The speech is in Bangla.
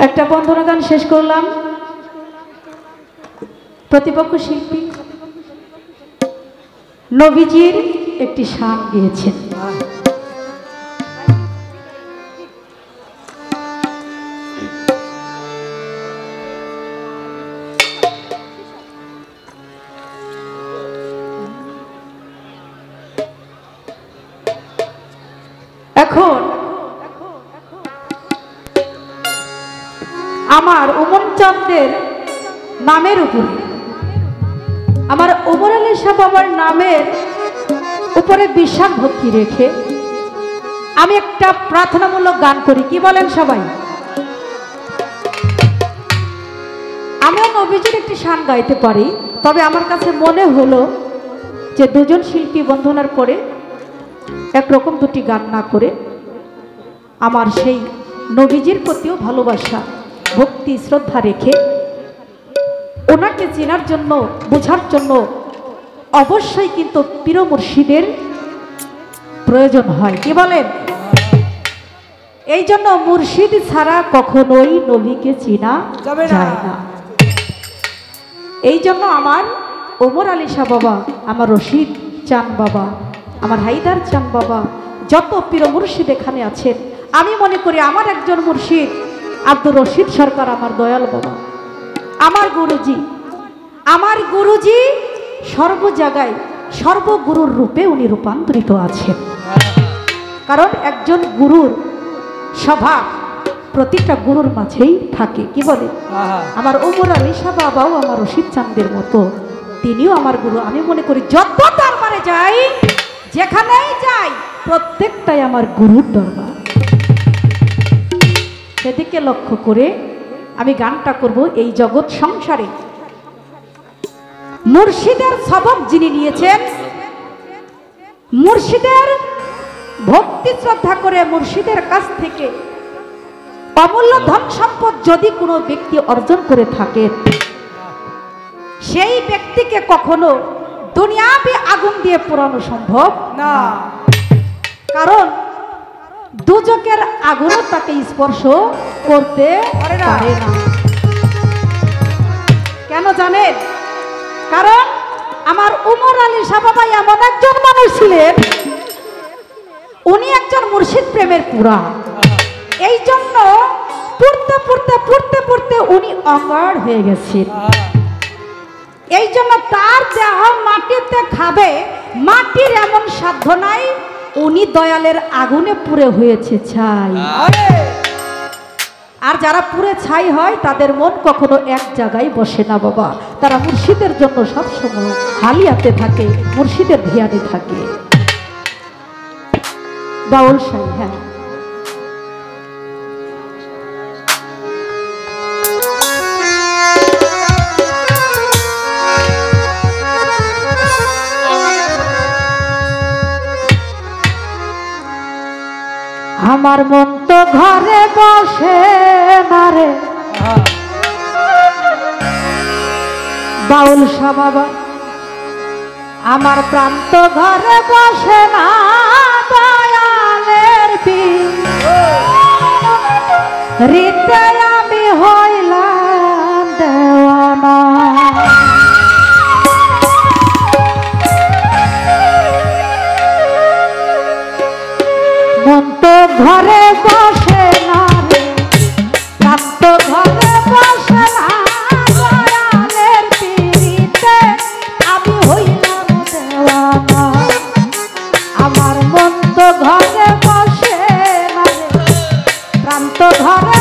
একটা বন্ধনা গান শেষ করলাম। প্রতিপক্ষ শিল্পী নবীজির একটি শান গেয়েছেন। এখন আমার ওমর চাঁদের নামের উপরে, আমার ওমর আলী শাহ বাবার নামের উপরে বিশ্বাস ভক্তি রেখে আমি একটা প্রার্থনামূলক গান করি। কি বলেন সবাই? আমিও নবীজির একটি শান গাইতে পারি, তবে আমার কাছে মনে হলো যে দুজন শিল্পী বন্ধনার পরে একরকম দুটি গান না করে আমার সেই নবীজির প্রতিও ভালোবাসা, ভক্তি, শ্রদ্ধা রেখে ওনাকে চেনার জন্য, বোঝার জন্য অবশ্যই কিন্তু পীর মুর্শিদের প্রয়োজন হয়। কি বলেন? এই জন্য মুর্শিদ ছাড়া কখনোই নবীকে চেনা যায় না। এই জন্য আমার ওমর আলী শাহ বাবা, আমার রশিদ চান বাবা, আমার হায়দার চান বাবা, যত পীর মুর্শিদ এখানে আছেন, আমি মনে করি আমার একজন মুর্শিদ আব্দুর রশিদ সরকার, আমার দয়াল বাবা, আমার গুরুজি সর্ব জায়গায় সর্বগুরুর রূপে উনি রূপান্তরিত আছেন। কারণ একজন গুরুর স্বভাব প্রতিটা গুরুর মাঝেই থাকে। কি বলে? আমার ওমর আলী শাহ বাবাও আমার রশিদ চাঁদের মতো, তিনিও আমার গুরু। আমি মনে করি যত দরবারে যাই, যেখানেই যাই, প্রত্যেকটাই আমার গুরুর দরবার। সেদিকে লক্ষ্য করে আমি গানটা করব। এই জগৎ সংসারে মুর্শিদের সবক যিনি নিয়েছেন, মুর্শিদের ভক্তি শ্রদ্ধা করে মুর্শিদের কাছ থেকে অমূল্য ধন সম্পদ যদি কোনো ব্যক্তি অর্জন করে থাকেন, সেই ব্যক্তিকে কখনো দুনিয়াবি আগুন দিয়ে পোড়ানো সম্ভব না। কারণ দুজকের আগুনও তাকে স্পর্শ করতে পারে না। কেন জানেন? কারণ আমার ওমর আলী শাহ বাবা এমন একজন মানুষ ছিলেন, উনি একজন মুর্শিদ প্রেমের পুরা। এই জন্য পড়তে পড়তে পড়তে পড়তে উনি অকার হয়ে গেছেন। এই জন্য তার দেহ মাটিতে খাবে, মাটির এমন সাধ্য নাই, উনি দয়ালের আগুনে পুড়ে হয়েছে ছাই। আর যারা পুড়ে ছাই হয় তাদের মন কখনো এক জায়গায় বসে না বাবা। তারা মুর্শিদের জন্য সবসময় হালিয়াতে থাকে, মুর্শিদের ধ্যানে থাকে। বাউল সাই, হ্যাঁ, আমার মন তো ঘরে বসে না রে বাউল শাহ বাবা, আমার প্রাণ তো ঘরে বসে না, দয়ালের রীতে আমি হইলাম দেওয়ানা। মন তো ঘরে বসে না রে, প্রাণ তো ঘরে বসে না, দয়ালের পীড়িতে আমি হইলাম দেওয়ানা। আমার মন তো ঘরে বসে না রে, প্রাণ তো ঘরে